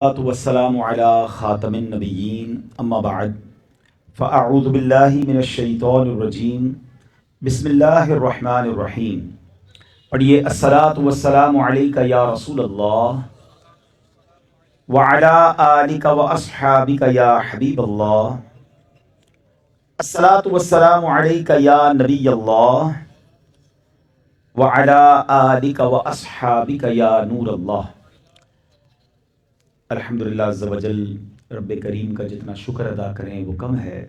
والسلام علی خاتم النبیین اما بعد فاعوذ باللہ من الشیطان الرجیم بسم اللہ الرحمن الرحیم۔ پڑھیے الصلاۃ والسلام علیک یا رسول اللہ وعلی آلک واصحابک یا حبیب اللہ۔ الصلاۃ والسلام علیک یا نبی اللہ وعلی آلک واصحابک یا نور اللہ۔ الحمدللہ عز و جل، رب کریم کا جتنا شکر ادا کریں وہ کم ہے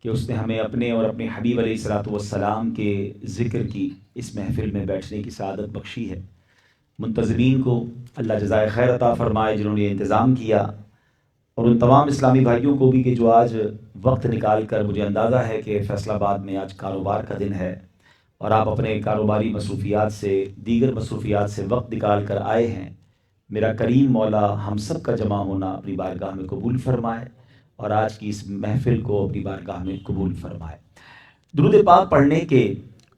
کہ اس نے ہمیں اپنے اور اپنے حبیب علیہ الصلوۃ والسلام کے ذکر کی اس محفل میں بیٹھنے کی سعادت بخشی ہے۔ منتظمین کو اللہ جزائے خیر عطا فرمائے جنہوں نے انتظام کیا، اور ان تمام اسلامی بھائیوں کو بھی کہ جو آج وقت نکال کر، مجھے اندازہ ہے کہ فیصل آباد میں آج کاروبار کا دن ہے اور آپ اپنے کاروباری مصروفیات سے، دیگر مصروفیات سے وقت نکال کر آئے ہیں۔ میرا کریم مولا ہم سب کا جمع ہونا اپنی بارگاہ میں قبول فرمائے اور آج کی اس محفل کو اپنی بارگاہ میں قبول فرمائے۔ درود پاک پڑھنے کے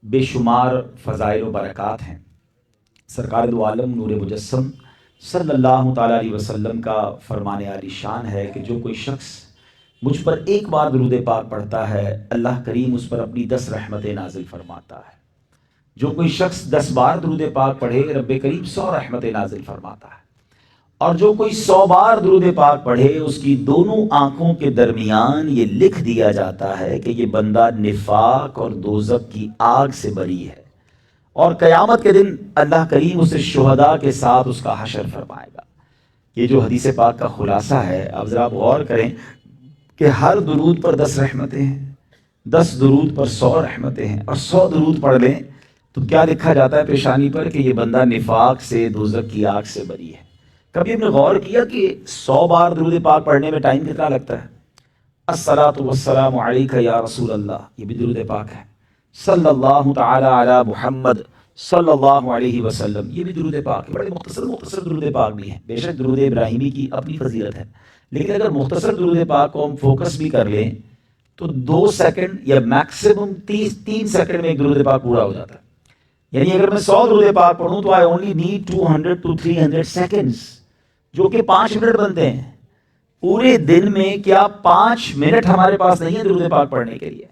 بے شمار فضائل و برکات ہیں۔ سرکار دو عالم نور مجسم صلی اللہ تعالیٰ علیہ وسلم کا فرمان عالی شان ہے کہ جو کوئی شخص مجھ پر ایک بار درود پاک پڑھتا ہے، اللہ کریم اس پر اپنی 10 رحمتیں نازل فرماتا ہے۔ جو کوئی شخص 10 بار درود پاک پڑھے، رب کریم 100 رحمتیں نازل فرماتا ہے۔ اور جو کوئی 100 بار درود پاک پڑھے، اس کی دونوں آنکھوں کے درمیان یہ لکھ دیا جاتا ہے کہ یہ بندہ نفاق اور دوزخ کی آگ سے بری ہے، اور قیامت کے دن اللہ کریم اسے شہداء کے ساتھ اس کا حشر فرمائے گا۔ یہ جو حدیث پاک کا خلاصہ ہے، اب ذرا غور کریں کہ ہر درود پر 10 رحمتیں ہیں، 10 درود پر 100 رحمتیں ہیں، اور 100 درود پڑھ لیں تو کیا لکھا جاتا ہے پیشانی پر کہ یہ بندہ نفاق سے، دوزخ کی آگ سے بری ہے۔ کبھی ہم نے غور کیا کہ 100 بار درود پاک پڑھنے میں ٹائم کتنا لگتا ہے؟ الصلاۃ والسلام علیک یا رسول اللہ، یہ بھی درود پاک ہے۔ صلی اللہ تعالی علی محمد صلی اللہ علیہ وسلم، یہ بھی درود پاک ہے۔ بڑے مختصر درود پاک بھی ہیں۔ بے شک درود ابراہیمی کی اپنی فضیلت ہے، لیکن اگر مختصر درود پاک کو ہم فوکس بھی کر لیں تو 2 سیکنڈ یا میکسیمم 3 سیکنڈ میں ایک درود پاک پورا ہو جاتا ہے۔ یعنی اگر میں 100 درود پاک پڑھوں تو I only need 200 to 300 seconds، جو کہ 5 منٹ بنتے ہیں۔ پورے دن میں کیا 5 منٹ ہمارے پاس نہیں ہے درود پاک پڑھنے کے لیے؟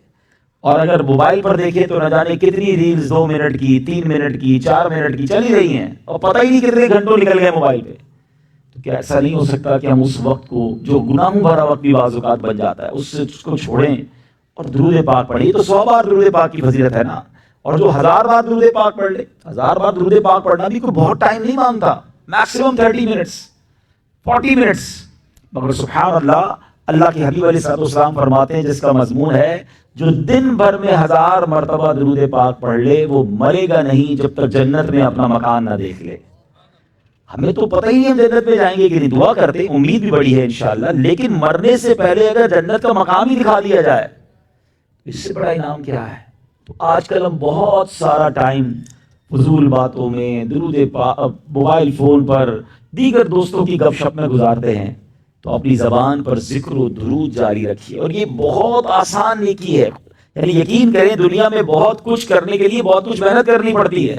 اور اگر موبائل پر دیکھیں تو نہ جانے کتنی ریلز 2 منٹ کی، 3 منٹ کی، 4 منٹ کی چل ہی رہی ہیں، اور پتہ ہی نہیں کتنے گھنٹوں نکل گئے موبائل پہ۔ تو کیا ایسا نہیں ہو سکتا کہ ہم اس وقت کو، جو گناہوں بھرا وقت بھی بعض اوقات بن جاتا ہے، اس کو چھوڑیں اور درود پاک پڑھیں؟ یہ تو 100 بار درود پاک کی فضیلت ہے نا۔ اور جو 1000 بار درود پاک پڑھ لے، 1000 بار درود پاک پڑھنا بھی کوئی بہت ٹائم نہیں مانگتا، میکسیمم 30 منٹس، 40 منٹس۔ مگر سبحان اللہ، اللہ کے حبیب علیہ السلام فرماتے ہیں، جس کا مضمون ہے جو دن بھر میں 1000 مرتبہ درود پاک پڑھ لے وہ مرے گا نہیں جب تک جنت میں اپنا مکان نہ دیکھ لے۔ ہمیں تو پتہ ہی نہیں ہم جنت میں جائیں گے کہ نہیں، دعا کرتے، امید بھی بڑی ہے انشاءاللہ، لیکن مرنے سے پہلے اگر جنت کا مقام ہی دکھا دیا جائے اس سے بڑا انعام کیا ہے؟ تو آج کل ہم بہت سارا ٹائم فضول باتوں میں، درود پاک، موبائل فون پر، دیگر دوستوں کی گپ شپ میں گزارتے ہیں۔ تو اپنی زبان پر ذکر و درود جاری رکھیے، اور یہ بہت آسان نیکی ہے۔ یعنی یقین کریں، دنیا میں بہت کچھ کرنے کے لیے بہت کچھ محنت کرنی پڑتی ہے،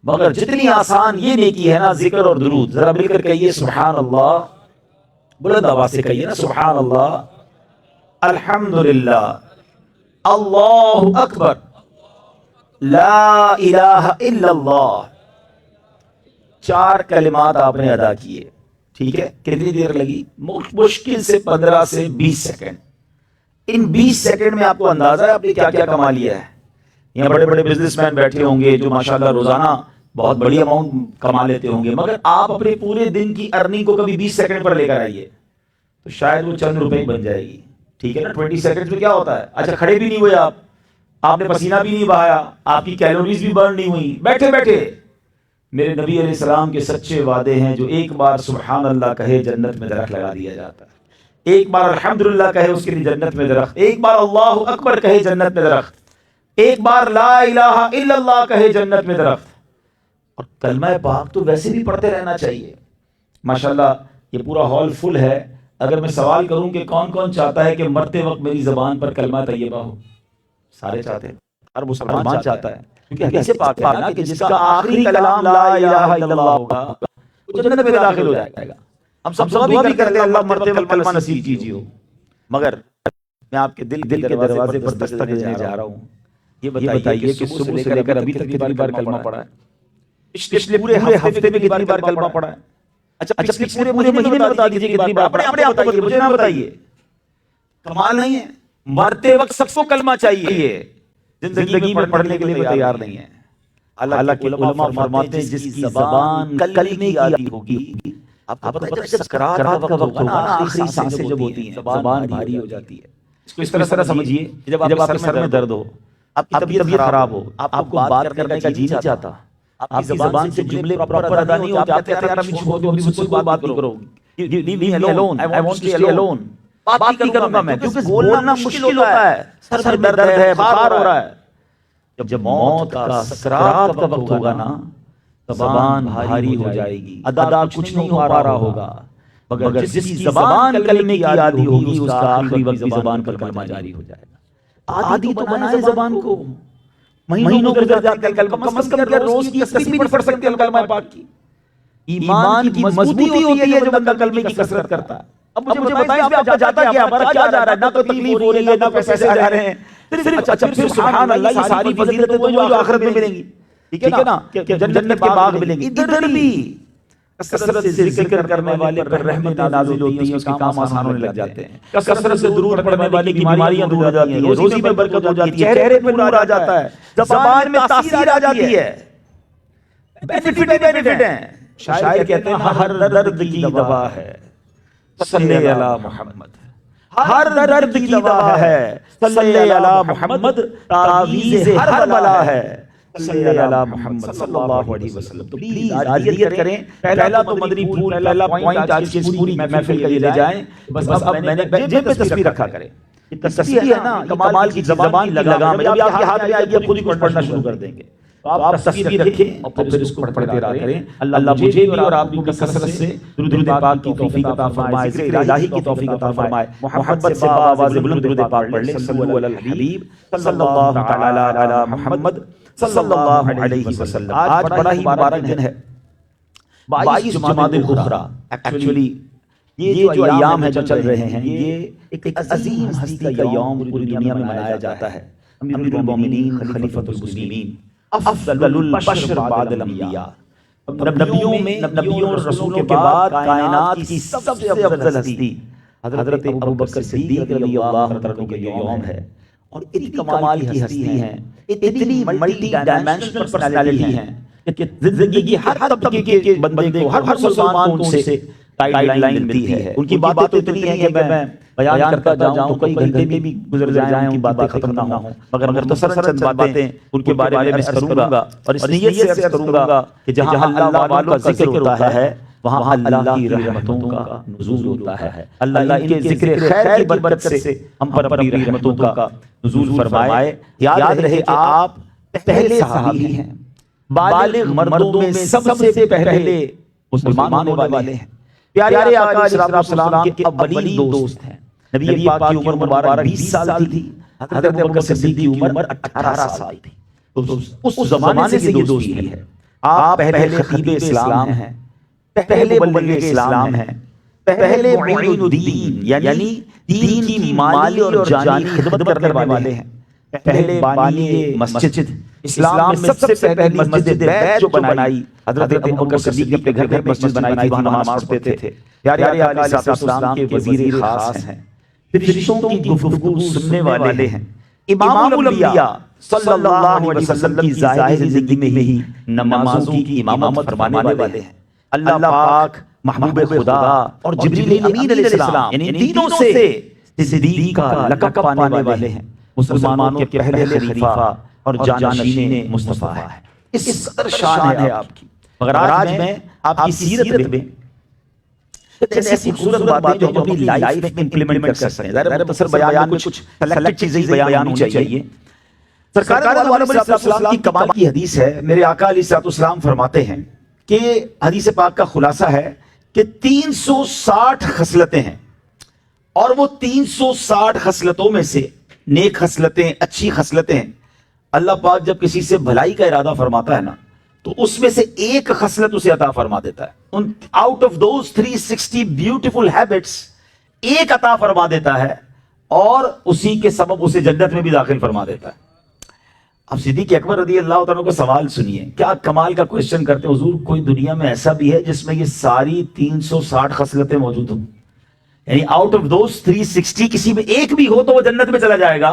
مگر جتنی آسان یہ نیکی ہے نا، ذکر اور درود، ذرا مل کر کہیے سبحان اللہ، بلند آواز سے کہیے نا، سبحان اللہ، الحمدللہ، اللہ اکبر، لا الہ الا اللہ۔ 4 کلمات آپ نے ادا کیے، ٹھیک ہے؟ کتنی دیر لگی؟ مشکل سے 15 سے 20 سیکنڈ۔ ان 20 سیکنڈ میں آپ کو اندازہ ہے آپ نے کیا کیا کما لیا ہے۔ یہاں بڑے بڑے بزنس مین بیٹھے ہوں گے جو ماشاءاللہ روزانہ بہت بڑی اماؤنٹ کما لیتے ہوں گے، مگر آپ اپنے پورے دن کی ارننگ کو کبھی 20 سیکنڈ پر لے کر آئیے تو شاید وہ چند روپے بن جائے گی، ٹھیک ہے نا؟ 20 سیکنڈ میں کیا ہوتا ہے؟ اچھا، کھڑے بھی نہیں ہوئے آپ نے پسینہ بھی نہیں بہایا، آپ کی کیلوریز بھی برن نہیں ہوئی، بیٹھے بیٹھے میرے نبی علیہ السلام کے سچے وعدے ہیں، جو ایک بار سبحان اللہ کہے جنت میں درخت لگا دیا جاتا ہے، ایک بار الحمدللہ کہے اس کے لیے جنت میں درخت، ایک بار اللہ اکبر کہے جنت میں درخت، ایک بار لا الہ الا اللہ کہے جنت میں درخت۔ اور کلمہ پاک تو ویسے بھی پڑھتے رہنا چاہیے۔ ماشاءاللہ یہ پورا ہال فل ہے۔ اگر میں سوال کروں کہ کون کون چاہتا ہے کہ مرتے وقت میری زبان پر کلمہ طیبہ ہو؟ سارے چاہتے ہیں، ہر مسلمان چاہتا ہے، کیونکہ حدیث پاک ہے نا کہ جس کا آخری کلام لا الہ الا اللہ ہوگا وہ جنت میں داخل ہو جائے گا۔ ہم سب دعا بھی کرتے ہیں اللہ مرتے وقت کلمہ نصیب کیجیے، مگر میں آپ کے دل کے دروازے پر دستک دینے جا رہا ہوں. یہ بتائیے کہ صبح سے لے کر ابھی تک کتنی بار کلمہ پڑھا ہے؟ پچھلے پورے ہفتے میں کتنی بار کلمہ پڑھا ہے؟ اچھا پچھلے پورے مہینے میں بتا دیجیے کتنی بار پڑھا ہے. اپنے آپ بتائیے، مجھے نہ بتائیے. کمال نہیں ہے؟ مرتے وقت سب کو کلمہ چاہیے، زندگی میں پڑھنے کے لیے تیار نہیں ہے. حالانکہ علماء فرماتے ہیں جس کی زبان کلمے کی عادی ہوگی، آپ کو پتہ ہے جب سکرات کا وقت ہوگا نا، آخری سانسیں جب ہوتی ہیں زبان بھاری ہو جاتی ہے. اس کو اس طرح سمجھیے کہ جب آپ کے سر میں درد ہو، آپ کی طبیعت خراب ہو، آپ کو بات کرنے کا جی نہیں چاہتا، آپ کی زبان سے جملے پراپر ادا نہیں ہوتے، آپ کہتے ہیں یار ابھی چھوڑ دو، مجھ سے بات کرو، leave me alone, I want to stay alone. بات نہیں کروں گا میں کیونکہ بولنا مشکل ہوتا ہے، سر میں درد ہے، بخار ہو رہا ہے. جب موت کا سکرات کا وقت ہوگا نا، زبان بھاری ہو جائے گی، ادا کچھ نہیں ہو پا رہا ہوگا، مگر جس کی زبان کلمے کی عادی ہوگی اس کا آخری وقت بھی زبان پر کلمہ جاری ہو جائے گا. عادی تو بنائے زبان کو، مہینوں گزر جاتے ہیں، کم از کم روز کی 80 پڑھ سکتے ہیں کلمہ پاک کی. ایمان کی مضبوطی ہوتی ہے جو بندہ کلمے کی کثرت کرتا ہے. اب مجھے بتائیں اس میں آپ کا جاتا کیا، ہمارا کیا جا رہا ہے؟ نہ تو تکلیف ہو رہی ہے، نہ پیسے جا رہے ہیں. پھر سبحان اللہ، یہ ساری فضیلتیں تو جو آخرت میں ملیں گی، ٹھیک ہے نا، کہ جنت کے باغ ملیں گے. ادھر بھی کثرت سے ذکر کرنے والے پر رحمت نازل ہوتی ہے، اس کے کام آسان ہونے لگ جاتے ہیں. کثرت سے درود پڑھنے والے کی بیماریاں دور ہو جاتی ہیں، روزی میں برکت ہو جاتی ہے، چہرے پہ نور آ جاتا ہے، زبان میں تاثیر آ جاتی ہے. بینیفٹ ہیں. شاعر کہتے ہیں ہر درد کی دوا ہے صلی علی محمد، ہر درد کی دوا ہے صلی علی محمد، تعویذ ہر بلا ہے صلی علی محمد صلی اللہ علیہ وسلم. تو پلیز آج نیت کریں، پہلا تو مدنی پھول، پہلا پوائنٹ آج کی پوری محفل کے لیے لے جائیں. بس اب میں نے جیب پہ تصویر رکھا کریں. یہ تصویر ہے نا، کمال کی زبان کی لگام ہے. جب آپ کے ہاتھ میں آئے گی خود ہی پڑھنا شروع کر دیں گے. تو آپ تصویر رکھیں اور پھر اس کو پڑھتے رہا کریں. اللہ مجھے بھی اور آپ کو کثرت سے درود پاک کی توفیق عطا فرمائے، ذکر الہی کی توفیق عطا فرمائے. محبت سے آواز بلند درود پاک پڑھ لیں. صلو علی الحبیب صلی اللہ تعالی علی محمد صلی اللہ علیہ وسلم. آج بڑا ہی مبارک دن ہے، 22 جمادی الاخری. ایکچولی یہ جو ایام ہیں جو چل رہے ہیں، یہ ایک عظیم ہستی کا یوم پوری دنیا میں منایا جاتا ہے. امیر المومنین، خلیفۃ المسلمین، افضل البشر بعد الانبیاء. نبیوں اور رسولوں کے بعد کائنات کی سب سے افضل ہستی حضرت ابوبکر صدیق رضی اللہ عنہ کا یوم ہے. اور اتنی کمال کی ہستی ہیں، اتنی ملٹی ڈائمینشنل پرسنالٹی ہیں کہ زندگی کی ہر طبقے کے بندے کو، ہر مسلمان کو ان سے گائیڈ لائن ملتی ہے. ان کی باتیں تو اتنی ہیں کہ میں بیان کرتا جاؤں تو کئی گھنٹے بھی گزر جائیں، ان کی باتیں ختم نہ ہوں. مگر مختصر چند باتیں ان کے بارے میں عرض کروں گا، اور اس نیت سے عرض کروں گا کہ جہاں اللہ والوں کا ذکر ہوتا ہے وہاں اللہ کی رحمتوں کا نزول ہوتا ہے. اللہ ان کے ذکر خیر کی برکت سے ہم پر اپنی رحمتوں کا نزول فرمائے. یاد رہے آپ پہلے صحابی ہیں، بالغ مردوں میں سب سے پہلے مسلمان ہونے والے ہیں. پیارے آقا علیہ السلام کے اولین دوست ہیں. نبی پاک کی عمر مبارک 20 سال تھی، حضرت ابوبکر صدیق کی عمر 18 سال تھی. تو اس زمانے سے یہ دوستی ہے. آپ پہلے خطیب اسلام ہیں، پہلے مبلغ اسلام ہیں، پہلے معین الدین یعنی دین کی مالی اور جانی خدمت کرنے والے ہیں. پہلے بانی مسجد، اسلام میں سب سے پہلی مسجد بیت جو بنائی حضرت ابوبکر صدیق نے اپنے گھر میں مسجد بنائی تھی، وہاں نماز پڑھتے تھے. پیارے آقا علیہ السلام کے وزیر خاص ہیں، فرشتوں کی گفتگو سننے والے ہیں. امام الانبیاء صلی اللہ علیہ وسلم کی ظاہر زندگی میں ہی نمازوں کی امامت فرمانے والے ہیں. اللہ پاک، محبوب خدا اور جبریل امین علیہ السلام یعنی ان تینوں سے صدیق کا لقب پانے والے ہیں. مسلمانوں کے پہلے خلیفہ اور جانشین مصطفیٰ ہے. اس قدر شان ہے آپ کی. مگر آج میں آپ کی سیرت میں ایسی خوبصورت باتیں جو ہم اپنی لائف میں امپلیمنٹ کر سکتے ہیں. ظاہر مختصر بیان میں کچھ سلیکٹ چیزیں بیان ہونی چاہیے. سرکار دو عالم علیہ السلام کی کمال کی حدیث ہے. میرے آقا علیہ السلام فرماتے ہیں کہ حدیث پاک کا خلاصہ ہے کہ 360 خصلتیں ہیں، اور وہ 360 خصلتوں میں سے نیک خصلتیں، اچھی خصلتیں، اللہ پاک جب کسی سے بھلائی کا ارادہ فرماتا ہے نا تو اس میں سے ایک خصلت اسے عطا فرما دیتا ہے. ان out of those 360 beautiful habits ایک عطا فرما دیتا ہے اور اسی کے سبب اسے جنت میں بھی داخل فرما دیتا ہے. اب صدیق اکبر رضی اللہ تعالیٰ کا سوال سنیے، کیا کمال کا کوشچن کرتے ہیں، حضور کوئی دنیا میں ایسا بھی ہے جس میں یہ ساری 360 خصلتیں موجود ہوں؟ یعنی آؤٹ آف دوز 360 کسی میں ایک بھی ہو تو وہ جنت میں چلا جائے گا.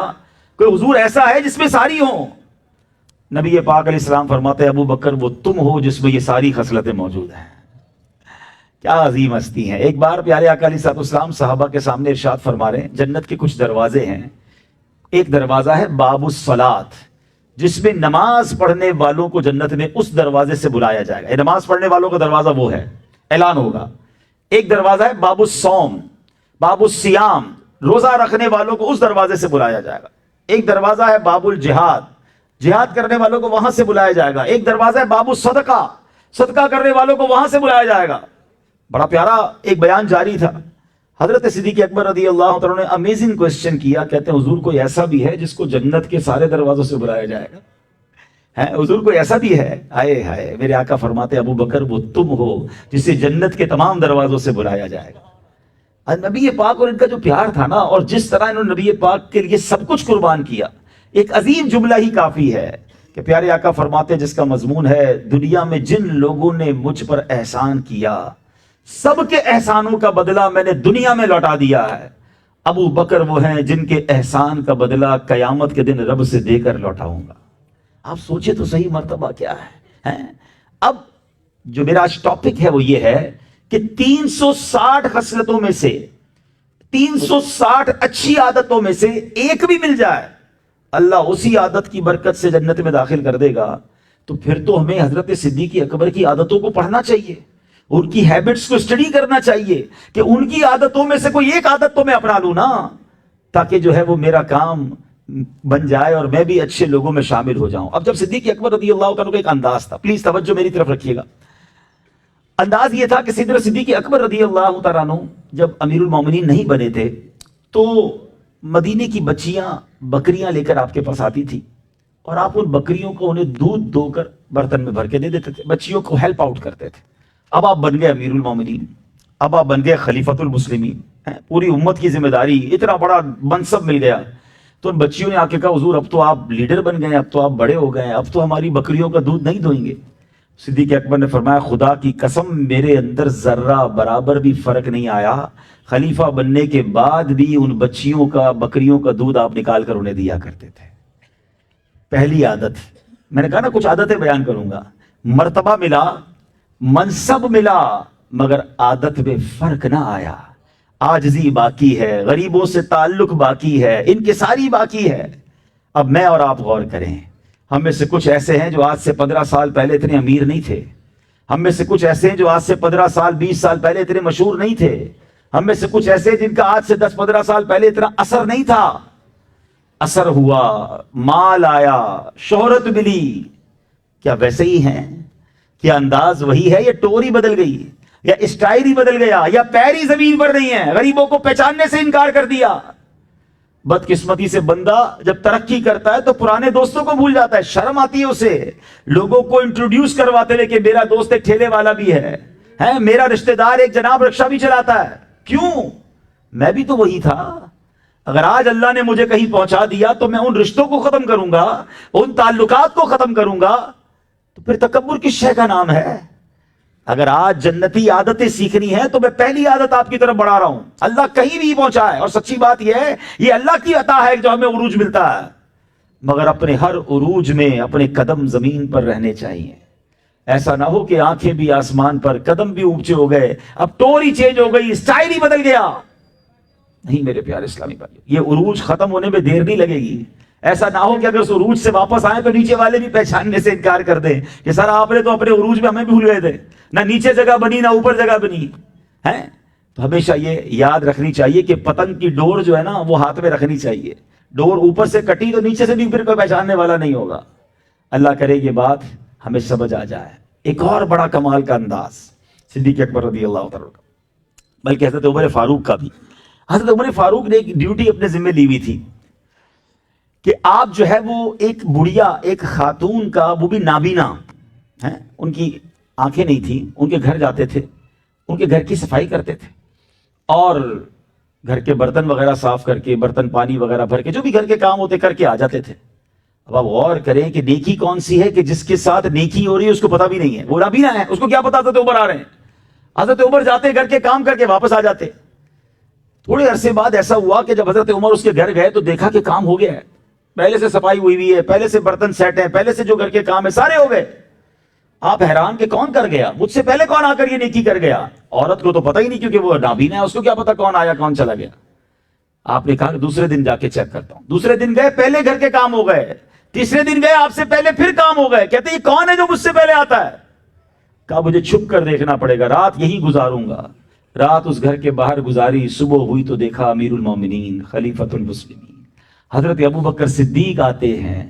کوئی حضور ایسا ہے جس میں ساری ہوں؟ نبی پاک علیہ السلام فرماتے ہیں ابو بکر وہ تم ہو جس میں یہ ساری خصلتیں موجود ہیں. کیا عظیم ہستی ہیں. ایک بار پیارے آقا علیہ السلام صحابہ کے سامنے ارشاد فرما رہے ہیں جنت کے کچھ دروازے ہیں. ایک دروازہ ہے باب الصلاۃ، جس میں نماز پڑھنے والوں کو جنت میں اس دروازے سے بلایا جائے گا. نماز پڑھنے والوں کا دروازہ وہ ہے، اعلان ہوگا. ایک دروازہ ہے باب الصوم، باب الصیام، روزہ رکھنے والوں کو اس دروازے سے بلایا جائے گا. ایک دروازہ ہے باب الجہاد، جہاد کرنے والوں کو وہاں سے بلایا جائے گا. ایک دروازہ ہے باب الصدقہ، صدقہ کرنے والوں کو وہاں سے بلایا جائے گا. بڑا پیارا ایک بیان جاری تھا. حضرت صدیق اکبر رضی اللہ تعالیٰ نے امیزنگ کوشچن کیا. کہتے ہیں حضور کوئی ایسا بھی ہے جس کو جنت کے سارے دروازوں سے بلایا جائے گا؟ حضور کوئی ایسا بھی ہے؟ ہائے ہائے. میرے آقا فرماتے ابو بکر وہ تم ہو جسے جنت کے تمام دروازوں سے بلایا جائے گا. نبی پاک اور ان کا جو پیار تھا نا، اور جس طرح انہوں نے نبی پاک کے لیے سب کچھ قربان کیا، ایک عظیم جملہ ہی کافی ہے کہ پیارے آقا فرماتے جس کا مضمون ہے دنیا میں جن لوگوں نے مجھ پر احسان کیا سب کے احسانوں کا بدلہ میں نے دنیا میں لوٹا دیا ہے. ابو بکر وہ ہیں جن کے احسان کا بدلہ قیامت کے دن رب سے دے کر لوٹاؤں گا. آپ سوچے تو صحیح مرتبہ کیا ہے. اب جو میرا آج ٹاپک ہے وہ یہ ہے کہ 360 خصلتوں میں سے 360 اچھی عادتوں میں سے ایک بھی مل جائے، اللہ اسی عادت کی برکت سے جنت میں داخل کر دے گا. تو پھر تو ہمیں حضرت صدیق اکبر کی عادتوں کو پڑھنا چاہیے، ان کی ہیبٹس کو اسٹڈی کرنا چاہیے کہ ان کی عادتوں میں سے کوئی ایک عادت تو میں اپنا لوں نا، تاکہ جو ہے وہ میرا کام بن جائے اور میں بھی اچھے لوگوں میں شامل ہو جاؤں. اب جب صدیق اکبر رضی اللہ تعالیٰ کا ایک انداز تھا، پلیز توجہ میری طرف رکھیے گا. انداز یہ تھا کہ سیدنا صدیق اکبر رضی اللہ تعالیٰ عنہ جب امیر المومنین نہیں بنے تھے تو مدینے کی بچیاں بکریاں لے کر آپ کے پاس آتی تھی اور آپ ان بکریوں کو انہیں دودھ دو کر برتن میں بھر کے دے دیتے تھے، بچیوں کو ہیلپ آؤٹ کرتے تھے. اب آپ بن گئے امیر المومنین، اب آپ بن گئے خلیفۃ المسلمین، پوری امت کی ذمہ داری، اتنا بڑا منصب مل گیا. تو ان بچیوں نے آ کے کہا حضور اب تو آپ لیڈر بن گئے، اب تو آپ بڑے ہو گئے، اب تو ہماری بکریوں کا دودھ نہیں دھوئیں گے. صدیق اکبر نے فرمایا خدا کی قسم میرے اندر ذرہ برابر بھی فرق نہیں آیا، خلیفہ بننے کے بعد بھی ان بچیوں کا بکریوں کا دودھ آپ نکال کر انہیں دیا کرتے تھے. پہلی عادت، میں نے کہا نا کچھ عادتیں بیان کروں گا. مرتبہ ملا، منصب ملا، مگر عادت میں فرق نہ آیا. عاجزی باقی ہے، غریبوں سے تعلق باقی ہے، ان کی ساری باقی ہے. اب میں اور آپ غور کریں، ہم میں سے کچھ ایسے ہیں جو آج سے 15 سال پہلے اتنے امیر نہیں تھے. ہم میں سے کچھ ایسے ہیں جو آج سے 15 سال 20 سال پہلے اتنے مشہور نہیں تھے. ہم میں سے کچھ ایسے ہیں جن کا آج سے 10-15 سال پہلے اتنا اثر نہیں تھا. اثر ہوا، مال آیا، شہرت ملی. کیا ویسے ہی ہیں؟ کیا انداز وہی ہے یا ٹوری بدل گئی، یا اسٹائل ہی بدل گیا، یا پیر ہی زمین پر نہیں ہے؟ غریبوں کو پہچاننے سے انکار کر دیا. بدقسمتی سے بندہ جب ترقی کرتا ہے تو پرانے دوستوں کو بھول جاتا ہے، شرم آتی ہے اسے. لوگوں کو انٹروڈیوس کرواتے ہوئے کہ میرا دوست ایک ٹھیلے والا بھی ہے، میرا رشتہ دار ایک جناب رکشہ بھی چلاتا ہے. کیوں؟ میں بھی تو وہی تھا. اگر آج اللہ نے مجھے کہیں پہنچا دیا تو میں ان رشتوں کو ختم کروں گا، ان تعلقات کو ختم کروں گا. تو پھر تکبر کس شے کا نام ہے؟ اگر آج جنتی عادتیں سیکھنی ہے تو میں پہلی عادت آپ کی طرف بڑھا رہا ہوں. اللہ کہیں بھی پہنچا ہے، اور سچی بات یہ ہے یہ اللہ کی عطا ہے جو ہمیں عروج ملتا ہے، مگر اپنے ہر عروج میں اپنے قدم زمین پر رہنے چاہیے. ایسا نہ ہو کہ آنکھیں بھی آسمان پر، قدم بھی اونچے ہو گئے، اب ٹوری چینج ہو گئی، اسٹائل ہی بدل گیا. نہیں میرے پیارے اسلامی بھائی، یہ عروج ختم ہونے میں دیر نہیں لگے گی. ایسا نہ ہو کہ اگر اس عروج سے واپس آئیں تو نیچے والے بھی پہچاننے سے انکار کر دیں کہ سر آپ نے تو اپنے عروج میں ہمیں بھول گئے تھے، نہ نیچے جگہ بنی نہ اوپر جگہ بنی ہے. تو ہمیشہ یہ یاد رکھنی چاہیے کہ پتنگ کی ڈور جو ہے نا وہ ہاتھ میں رکھنی چاہیے. ڈور اوپر سے کٹی تو نیچے سے بھی پھر کوئی پہچاننے والا نہیں ہوگا. اللہ کرے یہ بات ہمیں سمجھ آ جائے. ایک اور بڑا کمال کا انداز صدیق اکبر رضی اللہ تعالیٰ کا، بلکہ حضرت عمر فاروق کا بھی. حضرت عمر فاروق نے ایک ڈیوٹی اپنے ذمہ لی ہوئی تھی کہ آپ جو ہے وہ ایک بڑھیا، ایک خاتون کا، وہ بھی نابینا ہیں، ان کی آنکھیں نہیں تھیں، ان کے گھر جاتے تھے ان کے گھر کی صفائی کرتے تھے اور گھر کے برتن وغیرہ صاف کر کے، برتن پانی وغیرہ بھر کے، جو بھی گھر کے کام ہوتے کر کے آ جاتے تھے۔ اب آپ غور کریں کہ نیکی کون سی ہے کہ جس کے ساتھ نیکی ہو رہی ہے اس کو پتہ بھی نہیں ہے، وہ نابینا ہے، اس کو کیا پتا حضرت عمر آ رہے ہیں۔ حضرت عمر جاتے گھر کے کام کر کے واپس آ جاتے۔ تھوڑے عرصے بعد ایسا ہوا کہ جب حضرت عمر اس کے گھر گئے تو دیکھا کہ کام ہو گیا ہے، پہلے سے صفائی ہوئی ہے، پہلے سے برتن سیٹ ہیں، پہلے سے جو گھر کے کام ہے سارے ہو گئے۔ آپ حیران کہ کون کر گیا، مجھ سے پہلے کون آ کر یہ نیکی کر گیا؟ عورت کو تو پتہ ہی نہیں کیونکہ وہ نابینا ہے، اس کو کیا پتا کون آیا کون چلا گیا۔ آپ نے کہا کہ دوسرے دن جا کے چیک کرتا ہوں۔ دوسرے دن گئے، پہلے گھر کے کام ہو گئے۔ تیسرے دن گئے، آپ سے پہلے پھر کام ہو گئے۔ کہتے یہ کون ہے جو مجھ سے پہلے آتا ہے؟ کہا مجھے چھپ کر دیکھنا پڑے گا، رات یہی گزاروں گا۔ رات اس گھر کے باہر گزاری، صبح ہوئی تو دیکھا امیر المومنین خلیفۃ المسلمین حضرت ابوبکر صدیق آتے ہیں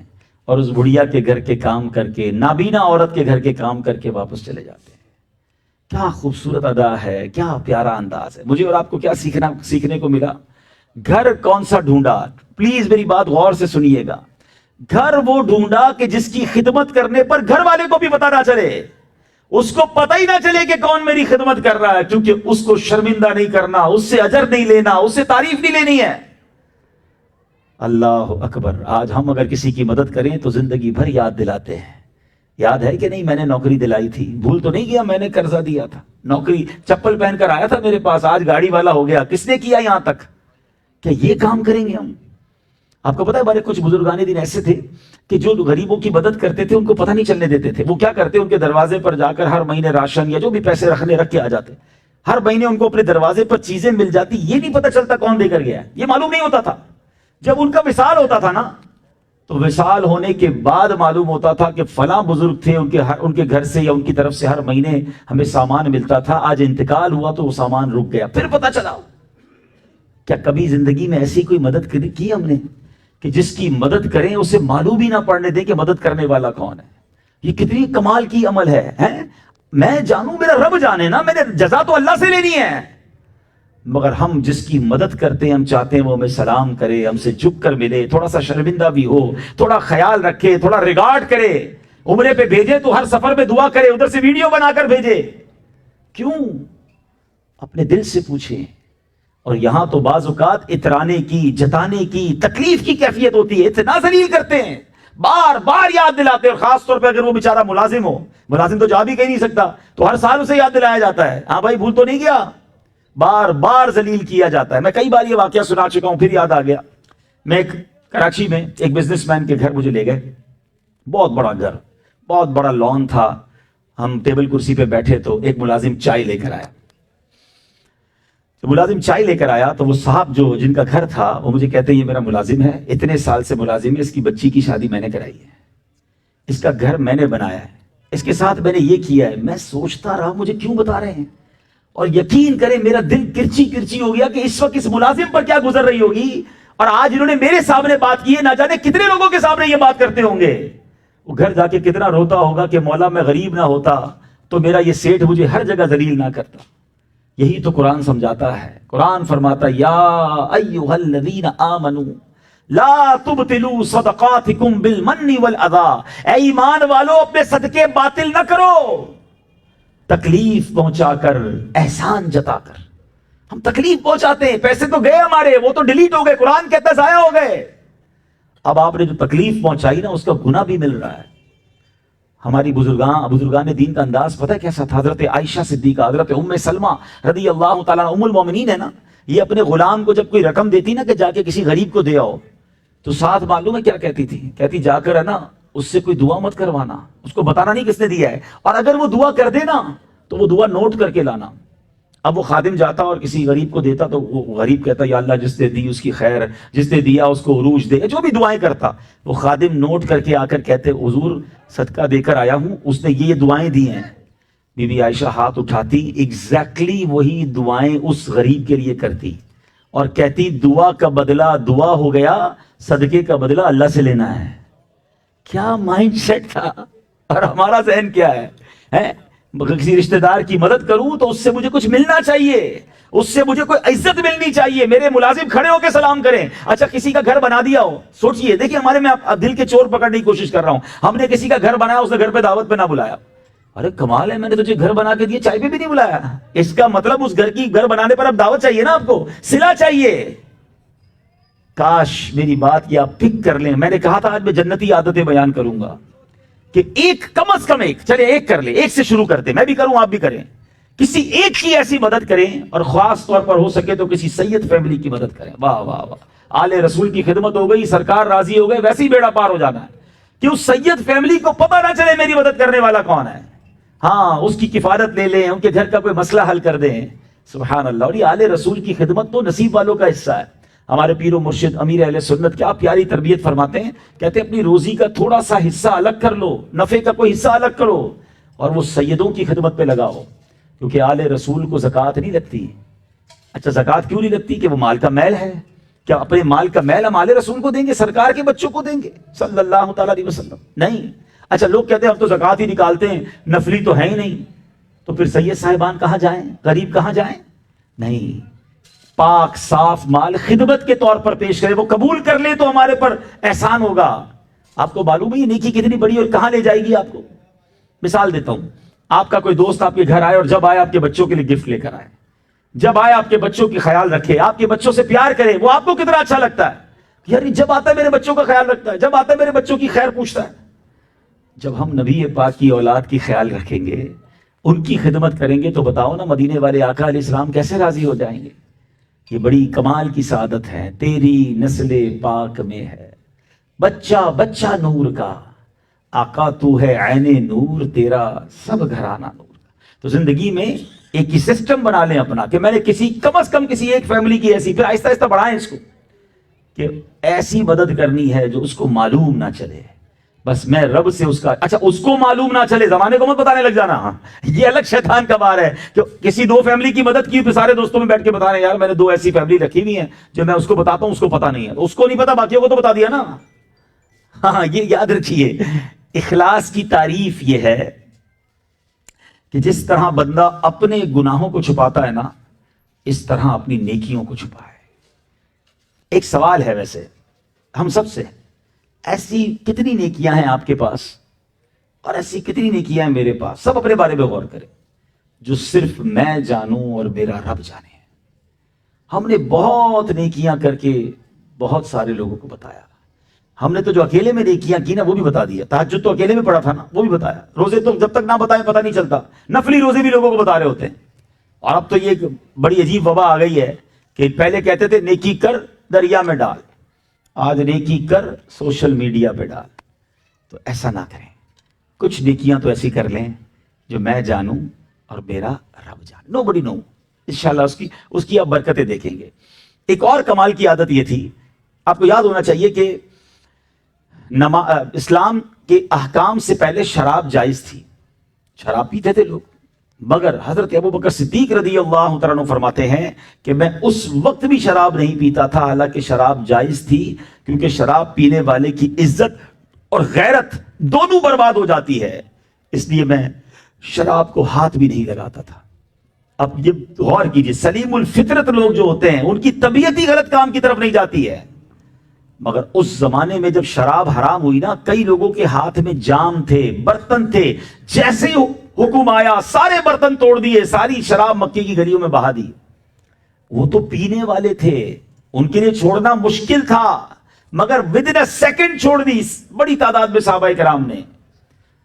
اور اس بڑھیا کے گھر کے کام کر کے، نابینا عورت کے گھر کے کام کر کے واپس چلے جاتے ہیں۔ کیا خوبصورت ادا ہے، کیا پیارا انداز ہے۔ مجھے اور آپ کو کیا سیکھنے کو ملا؟ گھر کون سا ڈھونڈا؟ پلیز میری بات غور سے سنیے گا۔ گھر وہ ڈھونڈا کہ جس کی خدمت کرنے پر گھر والے کو بھی پتہ نہ چلے، اس کو پتہ ہی نہ چلے کہ کون میری خدمت کر رہا ہے، کیونکہ اس کو شرمندہ نہیں کرنا، اس سے اجر نہیں لینا، اس سے تعریف نہیں لینی ہے۔ اللہ اکبر۔ آج ہم اگر کسی کی مدد کریں تو زندگی بھر یاد دلاتے ہیں، یاد ہے کہ نہیں میں نے نوکری دلائی تھی، بھول تو نہیں گیا میں نے قرضہ دیا تھا، نوکری چپل پہن کر آیا تھا میرے پاس، آج گاڑی والا ہو گیا، کس نے کیا یہاں تک؟ کیا یہ کام کریں گے ہم؟ آپ کو پتا ہے ہمارے کچھ بزرگان دین ایسے تھے کہ جو غریبوں کی مدد کرتے تھے ان کو پتہ نہیں چلنے دیتے تھے۔ وہ کیا کرتے، ان کے دروازے پر جا کر ہر مہینے راشن یا جو بھی پیسے رکھ کے آ جاتے، ہر مہینے ان کو اپنے دروازے پر چیزیں مل جاتی، یہ نہیں پتہ چلتا کون دے کر گیا ہے، یہ معلوم نہیں ہوتا تھا۔ جب ان کا وصال ہوتا تھا نا تو وصال ہونے کے بعد معلوم ہوتا تھا کہ فلاں بزرگ تھے، ان کے گھر سے یا ان کی طرف سے ہر مہینے ہمیں سامان ملتا تھا، آج انتقال ہوا تو وہ سامان رک گیا، پھر پتہ چلا۔ کیا کبھی زندگی میں ایسی کوئی مدد کی ہم نے کہ جس کی مدد کریں اسے معلوم ہی نہ پڑنے دیں کہ مدد کرنے والا کون ہے؟ یہ کتنی کمال کی عمل ہے۔ میں جانوں، میرا رب جانے نا، میں نے جزا تو اللہ سے لینی ہے، مگر ہم جس کی مدد کرتے ہیں ہم چاہتے ہیں وہ ہمیں سلام کرے، ہم سے جھک کر ملے، تھوڑا سا شرمندہ بھی ہو، تھوڑا خیال رکھے، تھوڑا ریگارڈ کرے، عمرے پہ بھیجے تو ہر سفر پہ دعا کرے، ادھر سے ویڈیو بنا کر بھیجے۔ کیوں؟ اپنے دل سے پوچھیں۔ اور یہاں تو بعض اوقات اترانے کی، جتانے کی، تکلیف کی کیفیت ہوتی ہے، اتنا ذلیل کرتے ہیں، بار بار یاد دلاتے ہیں، اور خاص طور پہ اگر وہ بیچارہ ملازم ہو، ملازم تو جا بھی کہیں نہیں سکتا تو ہر سال اسے یاد دلایا جاتا ہے، ہاں بھائی بھول تو نہیں گیا، بار بار ذلیل کیا جاتا ہے۔ میں کئی بار یہ واقعہ سنا چکا ہوں، پھر یاد آ گیا۔ میں کراچی میں ایک بزنس مین کے گھر مجھے لے گئے، بہت بڑا گھر، بہت بڑا لان تھا، ہم ٹیبل کرسی پہ بیٹھے تو ایک ملازم چائے لے کر آیا۔ ملازم چائے لے کر آیا تو وہ صاحب جن کا گھر تھا وہ مجھے کہتے ہیں یہ میرا ملازم ہے، اتنے سال سے ملازم ہے، اس کی بچی کی شادی میں نے کرائی ہے، اس کا گھر میں نے بنایا ہے، اس کے ساتھ میں نے یہ کیا ہے۔ میں سوچتا رہا مجھے کیوں بتا رہے ہیں، اور یقین کریں میرا دل کرچی کرچی ہو گیا کہ اس وقت اس ملازم پر کیا گزر رہی ہوگی، اور آج انہوں نے میرے سامنے بات کی ہے، نہ جانے کتنے لوگوں کے سامنے یہ بات کرتے ہوں گے۔ وہ گھر جا کے کتنا روتا ہوگا کہ مولا میں غریب نہ ہوتا تو میرا یہ سیٹھ مجھے ہر جگہ ذلیل نہ کرتا۔ یہی تو قرآن سمجھاتا ہے، قرآن فرماتا یا ایھا الذین آمنوا لا تبطلوا صدقاتکم بالمن والاذی، اے ایمان والو اپنے صدقے باطل نہ کرو تکلیف پہنچا کر، احسان جتا کر۔ ہم تکلیف پہنچاتے ہیں، پیسے تو گئے ہمارے، وہ تو ڈیلیٹ ہو گئے، قرآن کہتا ہے ضائع ہو گئے، اب آپ نے جو تکلیف پہنچائی نا اس کا گناہ بھی مل رہا ہے۔ ہماری بزرگان دین کا انداز پتہ ہے کیسا تھا؟ حضرت عائشہ صدیقہ، حضرت ام سلمہ رضی اللہ تعالیٰ ام المومنین ہے نا، یہ اپنے غلام کو جب کوئی رقم دیتی نا کہ جا کے کسی غریب کو دے آؤ تو ساتھ معلوم ہے کیا کہتی تھی؟ کہتی جا کر ہے نا اس سے کوئی دعا مت کروانا، اس کو بتانا نہیں کس نے دیا ہے، اور اگر وہ دعا کر دے نا تو وہ دعا نوٹ کر کے لانا۔ اب وہ خادم جاتا اور کسی غریب کو دیتا تو وہ غریب کہتا یا اللہ جس نے دی اس کی خیر، جس نے دیا اس کو عروج دے، جو بھی دعائیں کرتا، وہ خادم نوٹ کر کے آ کر کہتے حضور صدقہ دے کر آیا ہوں، اس نے یہ دعائیں دی ہیں۔ بی بی عائشہ ہاتھ اٹھاتی، ایگزیکٹلی وہی دعائیں اس غریب کے لیے کرتی اور کہتی دعا کا بدلہ دعا ہو گیا، صدقے کا بدلہ اللہ سے لینا ہے۔ کیا مائنڈ سیٹ تھا! اور ہمارا ذہن کیا ہے؟ کسی رشتہ دار کی مدد کروں تو اس سے مجھے کچھ ملنا چاہیے، اس سے مجھے کوئی عزت ملنی چاہیے، میرے ملازم کھڑے ہو کے سلام کریں۔ اچھا کسی کا گھر بنا دیا ہو، سوچئے، دیکھیں ہمارے میں دل کے چور پکڑنے کی کوشش کر رہا ہوں، ہم نے کسی کا گھر بنایا، اس نے گھر پہ دعوت پہ نہ بلایا، ارے کمال ہے، میں نے تجھے گھر بنا کے دیا، چائے پہ بھی نہیں بلایا. اس کا مطلب اس گھر کی گھر بنانے پر اب دعوت چاہیے نا، آپ کو صلہ چاہیے. کاش میری بات یہ آپ پک کر لیں. میں نے کہا تھا آج میں جنتی عادتیں بیان کروں گا کہ ایک کم از کم ایک، چلے ایک کر لیں، ایک سے شروع کرتے، میں بھی کروں آپ بھی کریں. کسی ایک کی ایسی مدد کریں، اور خاص طور پر ہو سکے تو کسی سید فیملی کی مدد کریں. واہ واہ واہ، آل رسول کی خدمت ہو گئی، سرکار راضی ہو گئے، ویسے ہی بیڑا پار ہو جانا ہے کہ اس سید فیملی کو پتہ نہ چلے میری مدد کرنے والا کون ہے. ہاں، اس کی کفالت لے لیں، ان کے گھر کا کوئی مسئلہ حل کر دیں. سبحان اللہ. اور یہ آل رسول کی خدمت تو نصیب والوں کا حصہ ہے. ہمارے پیر و مرشد امیر اہل سنت کیا پیاری تربیت فرماتے ہیں، کہتے ہیں اپنی روزی کا تھوڑا سا حصہ الگ کر لو، نفع کا کوئی حصہ الگ کرو اور وہ سیدوں کی خدمت پہ لگاؤ، کیونکہ آل رسول کو زکوٰۃ نہیں لگتی. اچھا زکوٰۃ کیوں نہیں لگتی؟ کہ وہ مال کا میل ہے. کیا اپنے مال کا میل ہم آل رسول کو دیں گے، سرکار کے بچوں کو دیں گے صلی اللہ تعالیٰ علیہ وسلم؟ نہیں. اچھا لوگ کہتے ہیں ہم تو زکوٰۃ ہی نکالتے ہیں، نفلی تو ہے ہی نہیں، تو پھر سید صاحبان کہاں جائیں، غریب کہاں جائیں؟ نہیں، پاک صاف مال خدمت کے طور پر پیش کرے، وہ قبول کر لے تو ہمارے پر احسان ہوگا. آپ کو معلوم ہے یہ نیکی کتنی بڑی اور کہاں لے جائے گی آپ کو؟ مثال دیتا ہوں، آپ کا کوئی دوست آپ کے گھر آئے اور جب آئے آپ کے بچوں کے لیے گفٹ لے کر آئے، جب آئے آپ کے بچوں کی خیال رکھے، آپ کے بچوں سے پیار کرے، وہ آپ کو کتنا اچھا لگتا ہے. یار جب آتا ہے میرے بچوں کا خیال رکھتا ہے، جب آتا ہے میرے بچوں کی خیر پوچھتا ہے. جب ہم نبی پاک کی اولاد کی خیال رکھیں گے، ان کی خدمت کریں گے، تو بتاؤ نا مدینے والے آقا علیہ السلام کیسے راضی ہو جائیں گے. یہ بڑی کمال کی سعادت ہے. تیری نسل پاک میں ہے بچہ بچہ نور کا، آقا تو ہے عین نور، تیرا سب گھرانہ نور کا. تو زندگی میں ایک ہی سسٹم بنا لیں اپنا کہ میں نے کم از کم کسی ایک فیملی کی ایسی، پھر آہستہ آہستہ بڑھائیں اس کو کہ ایسی مدد کرنی ہے جو اس کو معلوم نہ چلے. بس میں رب سے اس کا، اچھا اس کو معلوم نہ چلے، زمانے کو مت بتانے لگ جانا. ہاں یہ الگ شیطان کا بار ہے کہ کسی دو فیملی کی مدد کی، پھر سارے دوستوں میں بیٹھ کے بتا رہے ہیں یار میں نے دو ایسی فیملی رکھی ہوئی ہیں جو میں اس کو بتاتا ہوں، اس کو پتا نہیں ہے. اس کو نہیں پتا، باقیوں کو تو بتا دیا نا. ہاں یہ یاد رکھیے، اخلاص کی تعریف یہ ہے کہ جس طرح بندہ اپنے گناہوں کو چھپاتا ہے نا، اس طرح اپنی نیکیوں کو چھپائے. ایک سوال ہے ویسے ہم سب سے، ایسی کتنی نیکیاں ہیں آپ کے پاس اور ایسی کتنی نیکیاں ہیں میرے پاس؟ سب اپنے بارے میں غور کریں، جو صرف میں جانوں اور میرا رب جانے. ہم نے بہت نیکیاں کر کے بہت سارے لوگوں کو بتایا. ہم نے تو جو اکیلے میں نیکیاں کی نا وہ بھی بتا دیا. تہجد تو اکیلے میں پڑھا تھا نا، وہ بھی بتایا. روزے تو جب تک نہ بتائیں پتہ نہیں چلتا، نفلی روزے بھی لوگوں کو بتا رہے ہوتے ہیں. اور اب تو یہ ایک بڑی عجیب وبا آ گئی ہے کہ پہلے کہتے تھے نیکی کر دریا میں ڈال، آج نیکی کر سوشل میڈیا پہ ڈال. تو ایسا نہ کریں. کچھ نیکیاں تو ایسی کر لیں جو میں جانوں اور میرا رب جانے. نو بڑی نو، انشاءاللہ اس کی آپ برکتیں دیکھیں گے. ایک اور کمال کی عادت یہ تھی، آپ کو یاد ہونا چاہیے کہ اسلام کے احکام سے پہلے شراب جائز تھی، شراب پیتے تھے لوگ. مگر حضرت ابوبکر صدیق رضی اللہ تعالیٰ عنہ فرماتے ہیں کہ میں اس وقت بھی شراب نہیں پیتا تھا حالانکہ شراب جائز تھی، کیونکہ شراب پینے والے کی عزت اور غیرت دونوں برباد ہو جاتی ہے، اس لیے میں شراب کو ہاتھ بھی نہیں لگاتا تھا. اب یہ غور کیجیے، سلیم الفطرت لوگ جو ہوتے ہیں ان کی طبیعت ہی غلط کام کی طرف نہیں جاتی ہے. مگر اس زمانے میں جب شراب حرام ہوئی نا، کئی لوگوں کے ہاتھ میں جام تھے، برتن تھے، جیسے ہی حکم آیا سارے برتن توڑ دیے، ساری شراب مکے کی گلیوں میں بہا دی. وہ تو پینے والے تھے، ان کے لیے چھوڑنا مشکل تھا، مگر ودن اے سیکنڈ چھوڑ دی بڑی تعداد میں صحابہ کرام نے.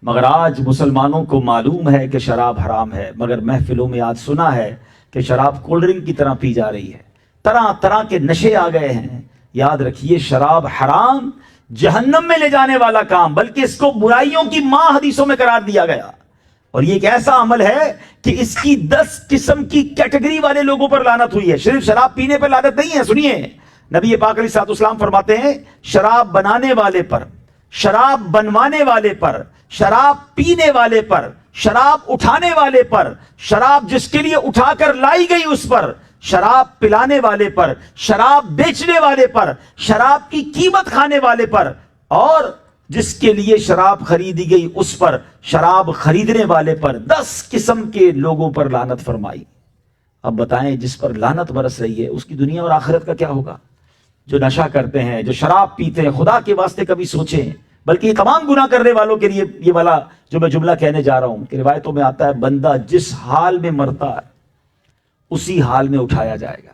مگر آج مسلمانوں کو معلوم ہے کہ شراب حرام ہے، مگر محفلوں میں آج سنا ہے کہ شراب کولڈ ڈرنک کی طرح پی جا رہی ہے، طرح طرح کے نشے آ گئے ہیں. یاد رکھیے شراب حرام، جہنم میں لے جانے والا کام، بلکہ اس کو برائیوں کی ماں حدیثوں میں قرار دیا گیا. اور یہ ایک ایسا عمل ہے کہ اس کی 10 قسم کی کیٹیگری والے لوگوں پر لعنت ہوئی ہے. صرف شراب پینے پر لعنت نہیں ہے، سنیے نبی پاک علیہ السلام فرماتے ہیں شراب بنانے والے پر، شراب بنوانے والے پر، شراب پینے والے پر، شراب اٹھانے والے پر، شراب جس کے لیے اٹھا کر لائی گئی اس پر، شراب پلانے والے پر، شراب بیچنے والے پر، شراب کی قیمت کھانے والے پر، اور جس کے لیے شراب خریدی گئی اس پر، شراب خریدنے والے پر، 10 قسم کے لوگوں پر لعنت فرمائی. اب بتائیں جس پر لعنت برس رہی ہے اس کی دنیا اور آخرت کا کیا ہوگا؟ جو نشہ کرتے ہیں، جو شراب پیتے ہیں، خدا کے واسطے کبھی سوچیں بلکہ یہ تمام گناہ کرنے والوں کے لیے یہ والا جو میں جملہ کہنے جا رہا ہوں کہ روایتوں میں آتا ہے بندہ جس حال میں مرتا ہے اسی حال میں اٹھایا جائے گا.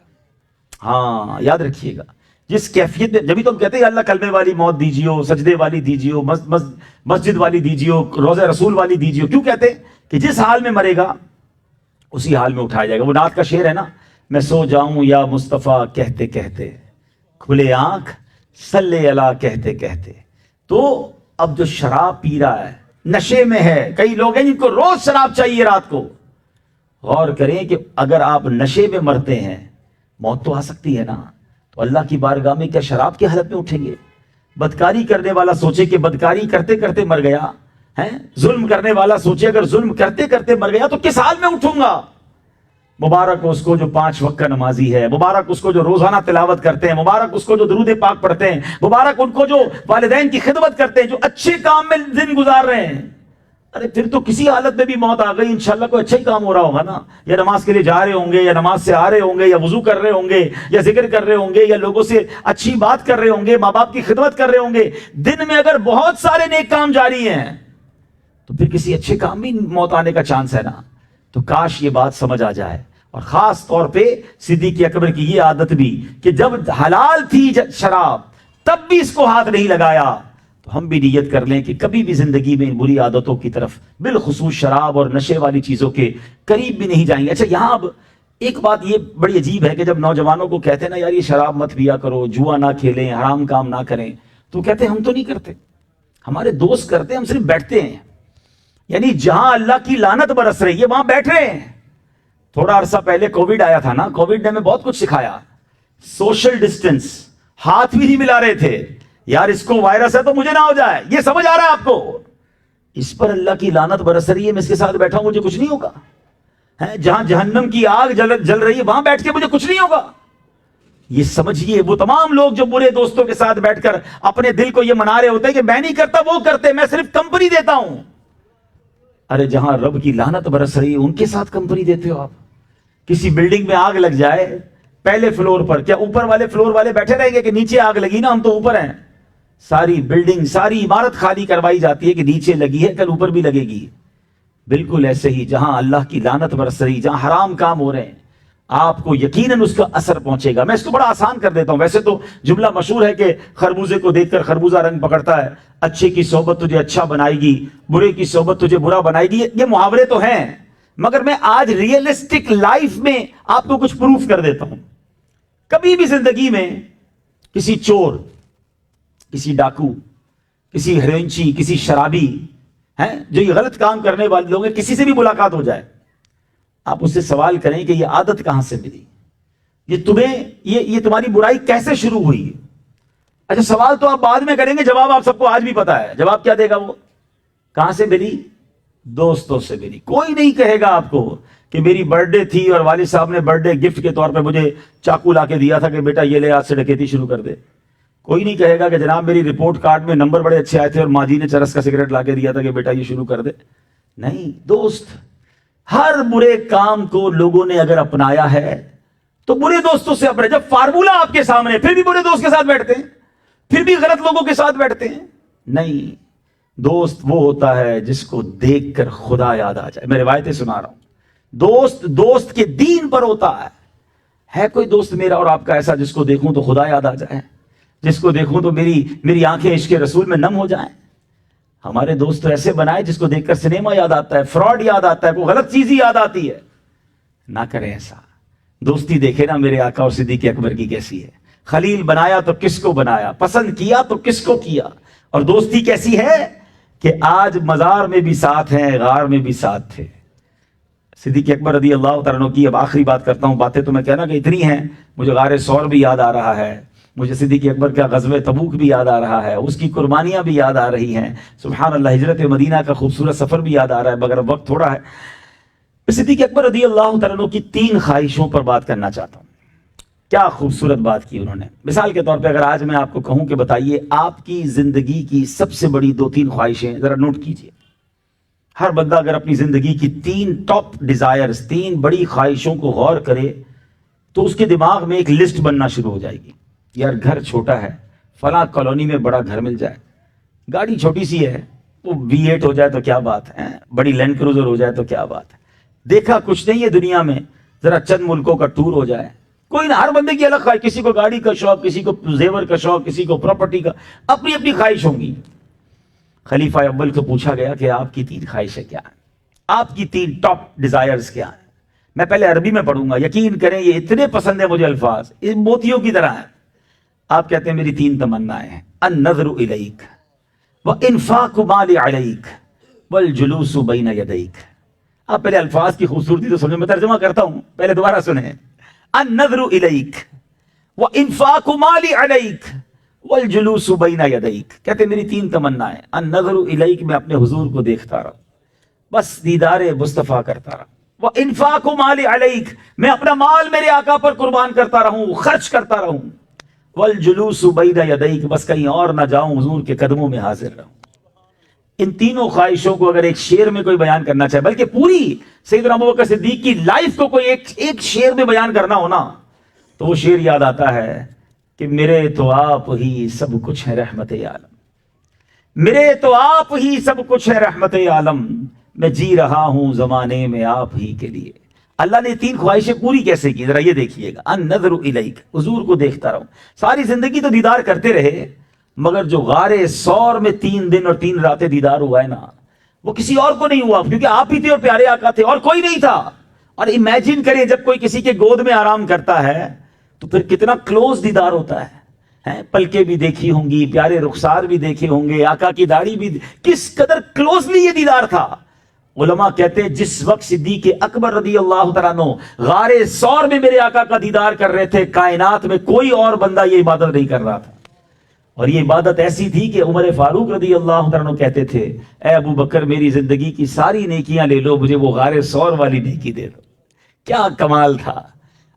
ہاں یاد رکھیے گا, جس کیفیت میں, جبھی تو ہم کہتے ہیں اللہ کلمے والی موت دیجیو, سجدے والی دیجیو, مسجد والی دیجیو, روضہ رسول والی دیجیو. کیوں کہتے ہیں کہ جس حال میں مرے گا اسی حال میں اٹھایا جائے گا. وہ نعت کا شعر ہے نا, میں سو جاؤں یا مصطفیٰ کہتے کہتے, کھلے آنکھ صلی اللہ کہتے کہتے. تو اب جو شراب پی رہا ہے, نشے میں ہے, کئی لوگ ہیں جن کو روز شراب چاہیے رات کو, غور کریں کہ اگر آپ نشے میں مرتے ہیں موت تو آ سکتی ہے نا, تو اللہ کی بارگاہ میں کیا شراب کی حالت میں اٹھیں گے؟ بدکاری کرنے والا سوچے کہ بدکاری کرتے کرتے مر گیا ہے, ظلم کرنے والا سوچے اگر ظلم کرتے کرتے مر گیا تو کس حال میں اٹھوں گا. مبارک اس کو جو 5 وقت کا نمازی ہے, مبارک اس کو جو روزانہ تلاوت کرتے ہیں, مبارک اس کو جو درود پاک پڑھتے ہیں, مبارک ان کو جو والدین کی خدمت کرتے ہیں, جو اچھے کام میں دن گزار رہے ہیں. ارے پھر تو کسی حالت میں بھی موت آ گئی انشاءاللہ کوئی اچھا ہی کام ہو رہا ہوگا نا, یا نماز کے لیے جا رہے ہوں گے, یا نماز سے آ رہے ہوں گے, یا وضو کر رہے ہوں گے, یا ذکر کر رہے ہوں گے, یا لوگوں سے اچھی بات کر رہے ہوں گے, ماں باپ کی خدمت کر رہے ہوں گے. دن میں اگر بہت سارے نیک کام جاری ہیں تو پھر کسی اچھے کام بھی موت آنے کا چانس ہے نا. تو کاش یہ بات سمجھ آ جائے. اور خاص طور پہ صدیق اکبر کی یہ عادت بھی کہ جب حلال تھی شراب تب بھی اس کو ہاتھ نہیں لگایا. تو ہم بھی نیت کر لیں کہ کبھی بھی زندگی میں ان بری عادتوں کی طرف, بالخصوص شراب اور نشے والی چیزوں کے قریب بھی نہیں جائیں گے. اچھا یہاں اب ایک بات یہ بڑی عجیب ہے کہ جب نوجوانوں کو کہتے ہیں نا یار یہ شراب مت پیا کرو, جوا نہ کھیلیں, حرام کام نہ کریں, تو کہتے ہیں ہم تو نہیں کرتے, ہمارے دوست کرتے ہیں, ہم صرف بیٹھتے ہیں. یعنی جہاں اللہ کی لعنت برس رہی ہے وہاں بیٹھ رہے ہیں. تھوڑا عرصہ پہلے کووڈ آیا تھا نا, کووڈ نے ہمیں بہت کچھ سکھایا. سوشل ڈسٹنس, ہاتھ بھی نہیں ملا رہے تھے, یار اس کو وائرس ہے تو مجھے نہ ہو جائے, یہ سمجھ آ رہا ہے آپ کو؟ اس پر اللہ کی لعنت برس رہی ہے, میں اس کے ساتھ بیٹھا ہوں مجھے کچھ نہیں ہوگا. جہاں جہنم کی آگ جل رہی ہے وہاں بیٹھ کے مجھے کچھ نہیں ہوگا. یہ سمجھیے وہ تمام لوگ جو برے دوستوں کے ساتھ بیٹھ کر اپنے دل کو یہ منا رہے ہوتے ہیں کہ میں نہیں کرتا وہ کرتے, میں صرف کمپنی دیتا ہوں. ارے جہاں رب کی لعنت برس رہی ہے ان کے ساتھ کمپنی دیتے ہو آپ. کسی بلڈنگ میں آگ لگ جائے پہلے فلور پر, کیا اوپر والے فلور والے بیٹھے رہیں گے کہ نیچے آگ لگی نا ہم تو اوپر ہیں؟ ساری بلڈنگ ساری عمارت خالی کروائی جاتی ہے کہ نیچے لگی ہے کل اوپر بھی لگے گی. بالکل ایسے ہی جہاں اللہ کی لعنت برس رہی, جہاں حرام کام ہو رہے ہیں, آپ کو یقیناً اس کا اثر پہنچے گا. میں اس کو بڑا آسان کر دیتا ہوں. ویسے تو جملہ مشہور ہے کہ خربوزے کو دیکھ کر خربوزہ رنگ پکڑتا ہے, اچھے کی صحبت تجھے اچھا بنائے گی, برے کی صحبت تجھے برا بنائے گی. یہ محاورے تو ہیں, مگر میں آج ریئلسٹک لائف میں آپ کو کچھ پروف کر دیتا ہوں. کبھی بھی زندگی میں کسی چور, کسی ڈاکو, کسی ہرونچی, کسی شرابی ہیں جو یہ غلط کام کرنے والے لوگ ہیں, کسی سے بھی ملاقات ہو جائے, آپ اس سے سوال کریں کہ یہ عادت کہاں سے ملی, یہ تمہیں یہ تمہاری برائی کیسے شروع ہوئی. اچھا سوال تو آپ بعد میں کریں گے, جواب آپ سب کو آج بھی پتا ہے. جواب کیا دے گا وہ؟ کہاں سے ملی؟ دوستوں سے ملی. کوئی نہیں کہے گا آپ کو کہ میری برتھ ڈے تھی اور والد صاحب نے برتھ ڈے گفٹ کے طور پہ مجھے چاقو لا کے دیا تھا کہ بیٹا یہ لے آج سے ڈکیتی شروع کر دے. کوئی نہیں کہے گا کہ جناب میری رپورٹ کارڈ میں نمبر بڑے اچھے آئے تھے اور ماں جی نے چرس کا سگریٹ لا کے دیا تھا کہ بیٹا یہ شروع کر دے. نہیں دوست, ہر برے کام کو لوگوں نے اگر اپنایا ہے تو برے دوستوں سے اپنے. جب فارمولا آپ کے سامنے پھر بھی برے دوست کے ساتھ بیٹھتے ہیں, پھر بھی غلط لوگوں کے ساتھ بیٹھتے ہیں. نہیں, دوست وہ ہوتا ہے جس کو دیکھ کر خدا یاد آ جائے. میں روایتیں سنا رہا ہوں. دوست کے دین پر ہوتا ہے کوئی دوست میرا اور آپ کا ایسا جس کو دیکھوں تو خدا یاد آ جائے, جس کو دیکھوں تو میری آنکھیں عشق رسول میں نم ہو جائیں. ہمارے دوست تو ایسے بنائے جس کو دیکھ کر سنیما یاد آتا ہے, فراڈ یاد آتا ہے, کوئی غلط چیز ہی یاد آتی ہے. نہ کریں ایسا. دوستی دیکھے نا میرے آقا اور صدیق اکبر کی کیسی ہے. خلیل بنایا تو کس کو بنایا, پسند کیا تو کس کو کیا. اور دوستی کیسی ہے کہ آج مزار میں بھی ساتھ ہیں, غار میں بھی ساتھ تھے. صدیق اکبر رضی اللہ تعالیٰ عنہ کی اب آخری بات کرتا ہوں. باتیں تو میں کہنا کہ اتنی ہیں, مجھے غار ثور بھی یاد آ رہا ہے, مجھے صدیق اکبر کا غزوہ تبوک بھی یاد آ رہا ہے, اس کی قربانیاں بھی یاد آ رہی ہیں, سبحان اللہ ہجرت مدینہ کا خوبصورت سفر بھی یاد آ رہا ہے, مگر وقت تھوڑا ہے. صدیق اکبر رضی اللہ تعالیٰ عنہ کی 3 خواہشوں پر بات کرنا چاہتا ہوں. کیا خوبصورت بات کی انہوں نے. مثال کے طور پہ اگر آج میں آپ کو کہوں کہ بتائیے آپ کی زندگی کی سب سے بڑی 2-3 خواہشیں, ذرا نوٹ کیجئے. ہر بندہ اگر اپنی زندگی کی 3 ٹاپ ڈیزائرز, 3 بڑی خواہشوں کو غور کرے تو اس کے دماغ میں ایک لسٹ بننا شروع ہو جائے گی. یار گھر چھوٹا ہے, فلاں کالونی میں بڑا گھر مل جائے, گاڑی چھوٹی سی ہے، وہ V8 ہو جائے تو کیا بات ہے، بڑی لینڈ کروزر ہو جائے تو کیا بات ہے، دیکھا کچھ نہیں ہے دنیا میں، ذرا چند ملکوں کا ٹور ہو جائے، کوئی نہ، ہر بندے کی الگ خواہش، کسی کو گاڑی کا شوق، کسی کو زیور کا شوق، کسی کو پراپرٹی کا، اپنی اپنی خواہش ہوں گی۔ خلیفہ اول کو پوچھا گیا کہ آپ کی 3 خواہشیں کیا ہیں، آپ کی 3 ٹاپ ڈیزائرز کیا ہیں؟ میں پہلے عربی میں پڑھوں گا، یقین کریں یہ اتنے پسند ہے مجھے الفاظ، یہ موتیوں کی طرح ہیں۔ آپ کہتے ہیں میری 3 تمنائیں ہیں، النظر الیک وانفاق مال علیک والجلوس بین یدیک۔ آپ پہلے الفاظ کی خوبصورتی تو سنیں، میں ترجمہ کرتا ہوں، پہلے دوبارہ سنیں۔ النظر الیک وانفاق مال علیک والجلوس بین یدیک، کہتے ہیں میری 3 تمنائیں، النظر الیک، میں اپنے حضور کو دیکھتا رہا، بس دیدار مصطفیٰ کرتا رہا، وانفاق مال علیک، میں اپنا مال میرے آقا پر قربان کرتا رہوں، خرچ کرتا رہوں، والجلوس بین یدیک، بس کہیں اور نہ جاؤں، حضور کے قدموں میں حاضر رہوں۔ ان تینوں خواہشوں کو اگر ایک شعر میں کوئی بیان کرنا چاہے، بلکہ پوری سیدنا ابوبکر صدیق کی لائف کو کوئی ایک شعر میں بیان کرنا ہونا، تو وہ شعر یاد آتا ہے کہ میرے تو آپ ہی سب کچھ ہے رحمت عالم، میرے تو آپ ہی سب کچھ ہے رحمت عالم، میں جی رہا ہوں زمانے میں آپ ہی کے لیے۔ اللہ نے 3 خواہشیں پوری کیسے کی، ذرا یہ دیکھیے گا، النظر الیک، حضور کو دیکھتا رہوں، ساری زندگی تو دیدار کرتے رہے، مگر جو غار ثور میں 3 دن اور 3 راتیں دیدار ہوا ہے نا، وہ کسی اور کو نہیں ہوا، کیونکہ آپ ہی تھے اور پیارے آقا تھے اور کوئی نہیں تھا۔ اور امیجن کریں جب کوئی کسی کے گود میں آرام کرتا ہے تو پھر کتنا کلوز دیدار ہوتا ہے، پلکیں بھی دیکھی ہوں گی، پیارے رخسار بھی دیکھے ہوں گے، آقا کی داڑھی بھی، کس قدر کلوزلی یہ دیدار تھا۔ علماء کہتے ہیں جس وقت صدیق اکبر رضی اللہ تعالیٰ عنہ غار ثور میں میرے آقا کا دیدار کر رہے تھے، کائنات میں کوئی اور بندہ یہ عبادت نہیں کر رہا تھا، اور یہ عبادت ایسی تھی کہ عمر فاروق رضی اللہ تعالیٰ عنہ کہتے تھے اے ابو بکر میری زندگی کی ساری نیکیاں لے لو، مجھے وہ غار ثور والی نیکی دے دو۔ کیا کمال تھا،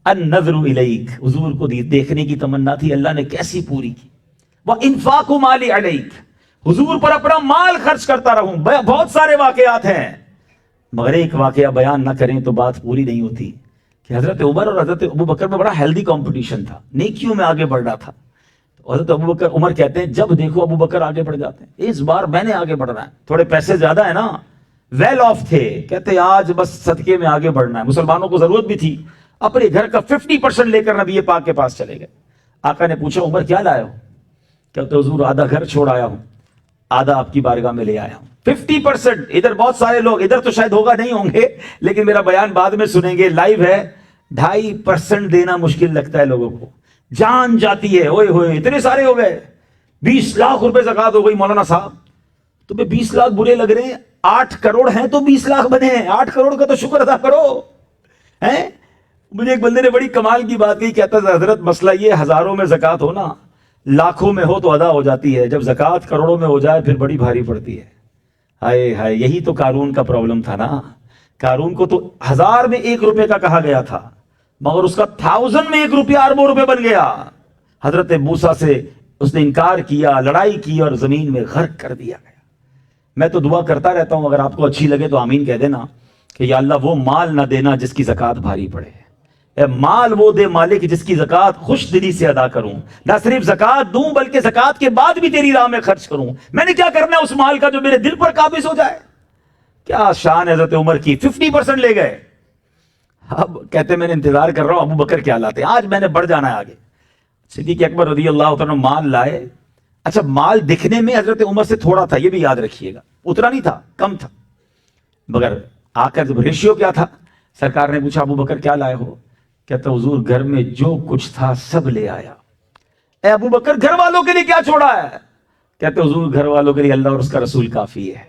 النظر الیک، حضور کو دیکھنے کی تمنا تھی، اللہ نے کیسی پوری کی۔ وانفاق مال علیک، حضور پر اپنا مال خرچ کرتا رہوں۔ بہت سارے واقعات ہیں، مگر ایک واقعہ بیان نہ کریں تو بات پوری نہیں ہوتی کہ حضرت عمر اور حضرت ابو بکر میں بڑا ہیلدی کمپٹیشن تھا، نیکیوں میں آگے بڑھ رہا تھا۔ حضرت ابو بکر، عمر کہتے ہیں جب دیکھو ابو بکر آگے بڑھ جاتے ہیں، اس بار میں نے آگے بڑھنا ہے، تھوڑے پیسے زیادہ ہیں نا، ویل آف تھے، کہتے ہیں آج بس صدقے میں آگے بڑھنا ہے۔ مسلمانوں کو ضرورت بھی تھی، اپنے گھر کا 50% لے کر نبی پاک کے پاس چلے گئے۔ آقا نے پوچھا عمر کیا لائے ہو؟ کہتے حضور آدھا گھر چھوڑ آیا ہوں، آدھا آپ کی بارگاہ میں لے آیا ہوں۔ 50%، ادھر بہت سارے لوگ، ادھر تو شاید ہوگا نہیں ہوں گے لیکن میرا بیان بعد میں سنیں گے، لائیو ہے، 2.5% دینا مشکل لگتا ہے لوگوں کو، جان جاتی ہے، اوئے ہوئے اتنے سارے ہو گئے، 20 لاکھ روپے زکوٰۃ ہو گئی۔ مولانا صاحب تمہیں 20 لاکھ برے لگ رہے ہیں؟ 8 کروڑ ہیں تو 20 لاکھ بنے ہیں، 8 کروڑ کا تو شکر ادا کرو۔ مجھے ایک بندے نے بڑی کمال کی بات کہی، کہتا ہے حضرت مسئلہ یہ ہزاروں میں زکوٰۃ ہو نا، لاکھوں میں ہو تو ادا ہو جاتی ہے، جب زکوٰۃ کروڑوں میں ہو جائے پھر بڑی بھاری پڑتی ہے۔ ہائے ہائے، یہی تو قارون کا پرابلم تھا نا، قارون کو تو 1000 میں 1 روپے کا کہا گیا تھا، مگر اس کا 1000 میں 1 روپیہ اربوں روپے بن گیا۔ حضرت موسیٰ سے اس نے انکار کیا، لڑائی کی اور زمین میں غرق کر دیا گیا۔ میں تو دعا کرتا رہتا ہوں، اگر آپ کو اچھی لگے تو آمین کہہ دینا کہ یا اللہ وہ مال نہ دینا جس کی زکوٰۃ بھاری پڑے، اے مال وہ دے مالک جس کی زکوٰۃ خوش دلی سے ادا کروں، نہ صرف زکوٰۃ دوں بلکہ زکوٰۃ کے بعد بھی تیری راہ میں خرچ کروں۔ میں نے کیا کرنا ہے اس مال کا جو میرے دل پر قابض ہو جائے؟ کیا شان حضرت عمر کی، 50% لے گئے۔ اب کہتے میں نے انتظار کر رہا ہوں ابو بکر کیا لاتے ہیں، آج میں نے بڑھ جانا ہے آگے۔ صدیق اکبر رضی اللہ تعالیٰ مال لائے۔ اچھا مال دکھنے میں حضرت عمر سے تھوڑا تھا، یہ بھی یاد رکھیے گا، اتنا نہیں تھا، کم تھا، مگر آ کر جب ریشیو کیا تھا، سرکار نے پوچھا ابو بکر کیا لائے ہو؟ کہتا حضور گھر میں جو کچھ تھا سب لے آیا۔ اے ابو بکر گھر والوں کے لیے کیا چھوڑا ہے؟ کہتے حضور گھر والوں کے لیے اللہ اور اس کا رسول کافی ہے۔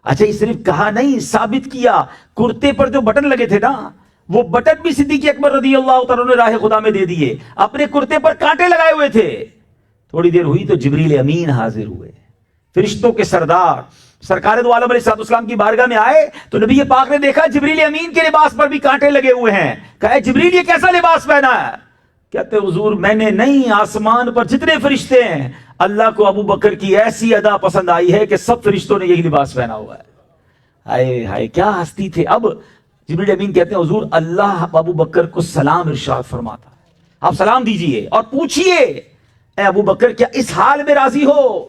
اچھا یہ صرف کہا نہیں، ثابت کیا۔ کرتے پر جو بٹن لگے تھے نا، وہ بٹن بھی صدیق اکبر رضی اللہ تعالیٰ نے راہ خدا میں دے دیے، اپنے کرتے پر کانٹے لگائے ہوئے تھے۔ تھوڑی دیر ہوئی تو جبریل امین حاضر ہوئے، فرشتوں کے سردار سرکار دو عالم علیہ السلام کی بارگاہ میں آئے تو نبی پاک نے دیکھا جبریل امین کے لباس پر بھی کانٹے لگے ہوئے ہیں۔ کہا جبریل یہ کیسا لباس پہنا ہے؟ کہتے حضور میں نے نہیں، آسمان پر جتنے فرشتے ہیں اللہ کو ابو بکر کی ایسی ادا پسند آئی ہے کہ سب فرشتوں نے یہی لباس پہنا ہوا ہے۔ ہائے ہائے کیا ہستی تھے۔ اب جبریل امین کہتے ہیں حضور اللہ ابو بکر کو سلام ارشاد فرماتا ہے، آپ سلام دیجئے اور پوچھئے اے ابو بکر کیا اس حال میں راضی ہو؟